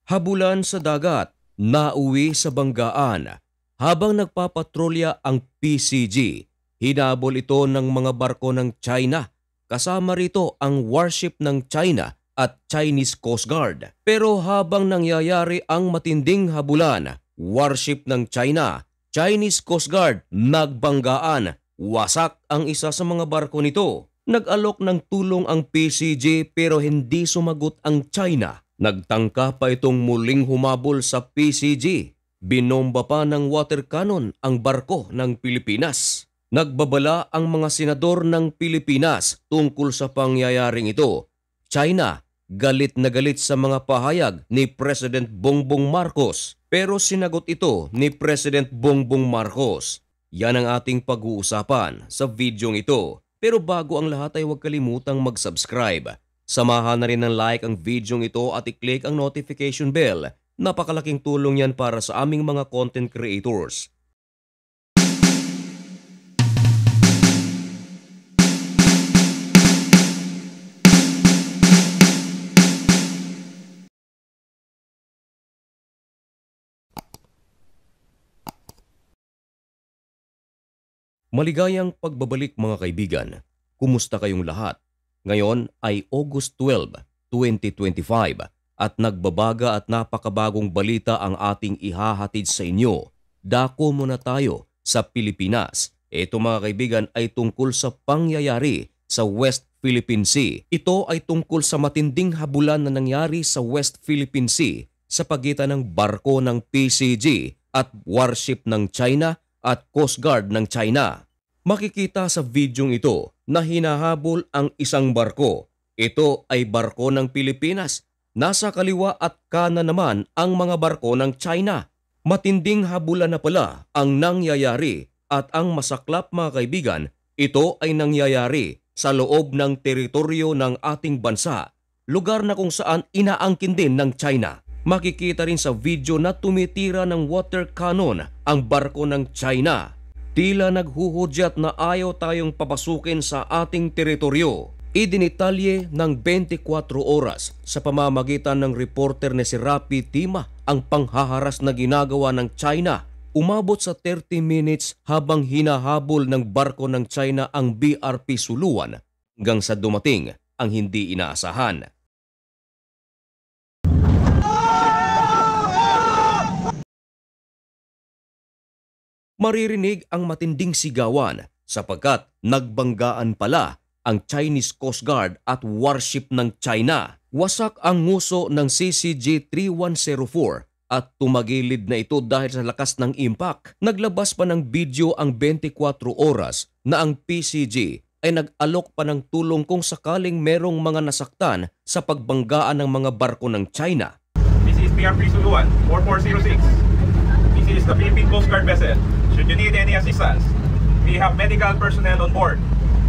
Habulan sa dagat, nauwi sa banggaan. Habang nagpapatrolya ang PCG, hinabol ito ng mga barko ng China. Kasama rito ang warship ng China at Chinese Coast Guard. Pero habang nangyayari ang matinding habulan, warship ng China, Chinese Coast Guard, nagbanggaan. Wasak ang isa sa mga barko nito. Nag-alok ng tulong ang PCG pero hindi sumagot ang China. Nagtangka pa itong muling humabol sa PCG. Binomba pa ng water cannon ang barko ng Pilipinas. Nagbabala ang mga senador ng Pilipinas tungkol sa pangyayaring ito. China, galit na galit sa mga pahayag ni President Bongbong Marcos. Pero sinagot ito ni President Bongbong Marcos. Yan ang ating pag-uusapan sa videong ito. Pero bago ang lahat ay huwag kalimutang mag-subscribe. Samahan na rin ng like ang videong ito at i-click ang notification bell. Napakalaking tulong yan para sa aming mga content creators. Maligayang pagbabalik mga kaibigan. Kumusta kayong lahat? Ngayon ay August 12, 2025 at nagbabaga at napakabagong balita ang ating ihahatid sa inyo. Dako muna tayo sa Pilipinas. Ito mga kaibigan ay tungkol sa pangyayari sa West Philippine Sea. Ito ay tungkol sa matinding habulan na nangyari sa West Philippine Sea sa pagitan ng barko ng PCG at warship ng China at Coast Guard ng China. Makikita sa videong ito na hinahabol ang isang barko. Ito ay barko ng Pilipinas. Nasa kaliwa at kanan naman ang mga barko ng China. Matinding habulan na pala ang nangyayari at ang masaklap mga kaibigan, ito ay nangyayari sa loob ng teritoryo ng ating bansa, lugar na kung saan inaangkin din ng China. Makikita rin sa video na tumitira ng water cannon ang barko ng China. Tila naghuhudyat na ayaw tayong papasukin sa ating teritoryo. Idinitalye ng 24 oras sa pamamagitan ng reporter na si Rafi Tima ang panghaharas na ginagawa ng China. Umabot sa 30 minutes habang hinahabol ng barko ng China ang BRP Suluan hanggang sa dumating ang hindi inaasahan. Maririnig ang matinding sigawan sapagkat nagbanggaan pala ang Chinese Coast Guard at warship ng China. Wasak ang nguso ng CCG-3104 at tumagilid na ito dahil sa lakas ng impact. Naglabas pa ng video ang 24 oras na ang PCG ay nag-alok pa ng tulong kung sakaling merong mga nasaktan sa pagbanggaan ng mga barko ng China. This is BRP Suluan 4406. This is the Philippine Coast Guard vessel. Should you need any assistance, we have medical personnel on board.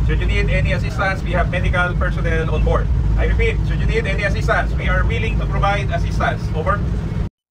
Should you need any assistance, we have medical personnel on board. I repeat, should you need any assistance, we are willing to provide assistance. Over.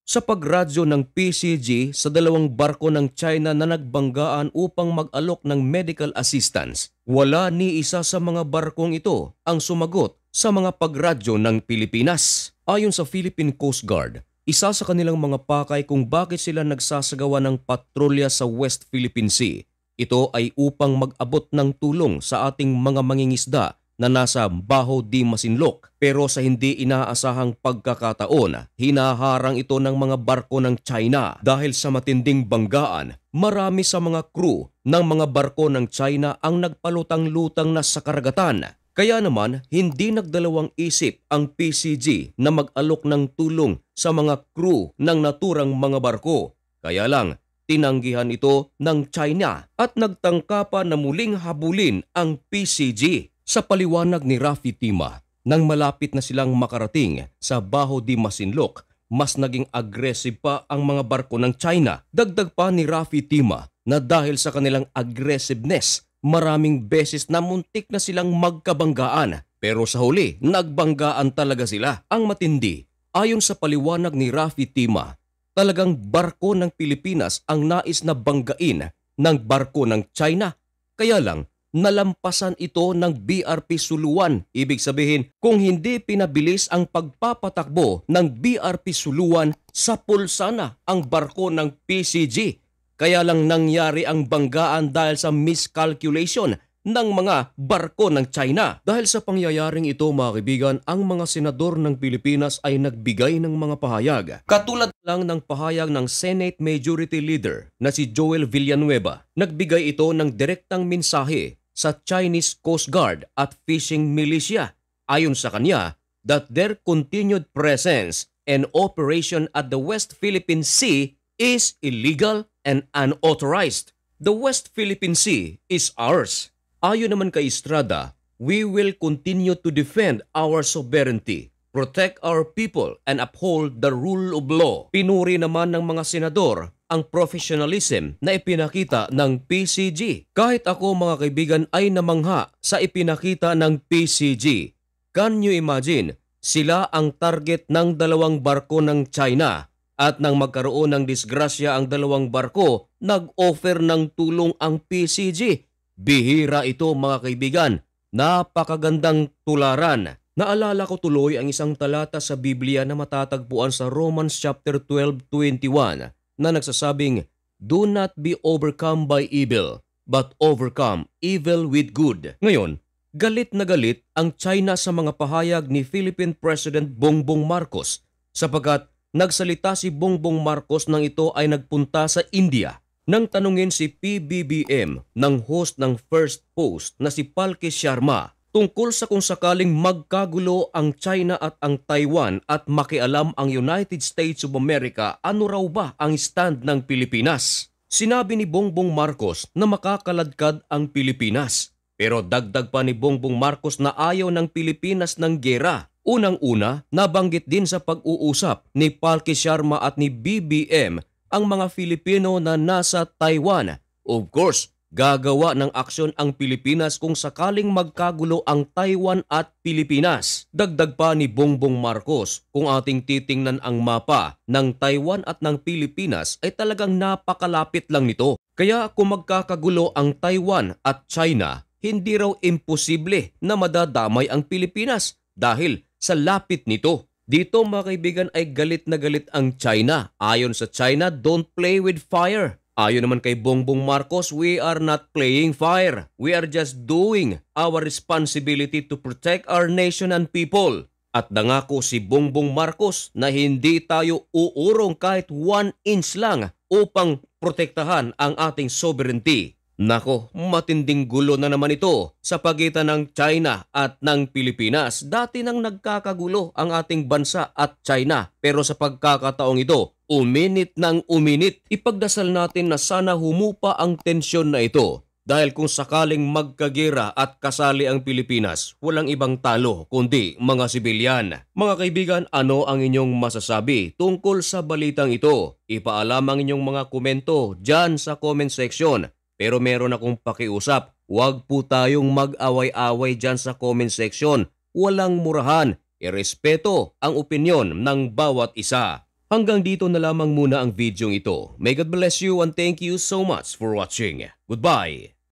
Sa pagradyo ng PCG sa dalawang barko ng China na nagbanggaan upang mag-alok ng medical assistance, wala ni isa sa mga barkong ito ang sumagot sa mga pagradyo ng Pilipinas. Ayon sa Philippine Coast Guard, isa sa kanilang mga pakay kung bakit sila nagsasagawa ng patrolya sa West Philippine Sea. Ito ay upang mag-abot ng tulong sa ating mga mangingisda na nasa Baho di Masinloc. Pero sa hindi inaasahang pagkakataon, hinaharang ito ng mga barko ng China. Dahil sa matinding banggaan, marami sa mga crew ng mga barko ng China ang nagpalutang-lutang na sa karagatan. Kaya naman, hindi nagdalawang isip ang PCG na mag-alok ng tulong sa mga crew ng naturang mga barko. Kaya lang, tinanggihan ito ng China at nagtangka pa na muling habulin ang PCG. Sa paliwanag ni Rafi Tima, nang malapit na silang makarating sa Baho di Masinloc, mas naging aggressive pa ang mga barko ng China. Dagdag pa ni Rafi Tima na dahil sa kanilang aggressiveness, maraming beses na muntik na silang magkabanggaan. Pero sa huli, nagbanggaan talaga sila. Ang matindi, ayon sa paliwanag ni Rafi Tima, talagang barko ng Pilipinas ang nais na banggain ng barko ng China. Kaya lang, nalampasan ito ng BRP Suluan. Ibig sabihin, kung hindi pinabilis ang pagpapatakbo ng BRP Suluan, sa pulsa na ang barko ng PCG. Kaya lang nangyari ang banggaan dahil sa miscalculation ng mga barko ng China. Dahil sa pangyayaring ito, mga kaibigan, ang mga senador ng Pilipinas ay nagbigay ng mga pahayag. Katulad lang ng pahayag ng Senate Majority Leader na si Joel Villanueva. Nagbigay ito ng direktang mensahe sa Chinese Coast Guard at fishing militia. Ayon sa kanya, that their continued presence and operation at the West Philippine Sea is illegal and unauthorized. The West Philippine Sea is ours. Ayon naman kay Estrada, we will continue to defend our sovereignty, protect our people, and uphold the rule of law. Pinuri naman ng mga senador ang professionalism na ipinakita ng PCG. Kahit ako, mga kaibigan, ay namangha sa ipinakita ng PCG. Can you imagine? Sila ang target ng dalawang barko ng China. At nang magkaroon ng disgrasya ang dalawang barko, nag-offer ng tulong ang PCG. Bihira ito, mga kaibigan. Napakagandang tularan. Naalala ko tuloy ang isang talata sa Biblia na matatagpuan sa Romans chapter 12:21 na nagsasabing, "Do not be overcome by evil, but overcome evil with good." Ngayon, galit na galit ang China sa mga pahayag ni Philippine President Bongbong Marcos sapagkat nagsalita si Bongbong Marcos nang ito ay nagpunta sa India. Nang tanungin si PBBM ng host ng First Post na si Palki Sharma tungkol sa kung sakaling magkagulo ang China at ang Taiwan at makialam ang United States of America, ano raw ba ang stand ng Pilipinas? Sinabi ni Bongbong Marcos na makakaladkad ang Pilipinas. Pero dagdag pa ni Bongbong Marcos na ayaw ng Pilipinas ng gera. Unang-una, nabanggit din sa pag-uusap ni Palki Sharma at ni BBM ang mga Filipino na nasa Taiwan. Of course, gagawa ng aksyon ang Pilipinas kung sakaling magkagulo ang Taiwan at Pilipinas. Dagdag pa ni Bongbong Marcos, kung ating titingnan ang mapa ng Taiwan at ng Pilipinas ay talagang napakalapit lang nito. Kaya kung magkakagulo ang Taiwan at China, hindi raw imposible na madadamay ang Pilipinas dahil sa lapit nito. Dito, mga kaibigan, ay galit na galit ang China. Ayon sa China, don't play with fire. Ayon naman kay Bongbong Marcos, we are not playing fire. We are just doing our responsibility to protect our nation and people. At nangako si Bongbong Marcos na hindi tayo uurong kahit 1 inch lang upang protektahan ang ating sovereignty. Nako, matinding gulo na naman ito sa pagitan ng China at ng Pilipinas. Dati nang nagkakagulo ang ating bansa at China, pero sa pagkakataong ito, uminit ng uminit. Ipagdasal natin na sana humupa ang tensyon na ito. Dahil kung sakaling magkagera at kasali ang Pilipinas, walang ibang talo kundi mga sibilyan. Mga kaibigan, ano ang inyong masasabi tungkol sa balitang ito? Ipaalam ang inyong mga komento dyan sa comment section. Pero meron akong pakiusap, huwag po tayong mag-away-away dyan sa comment section. Walang murahan, irespeto ang opinyon ng bawat isa. Hanggang dito na lamang muna ang video ito. May God bless you and thank you so much for watching. Goodbye!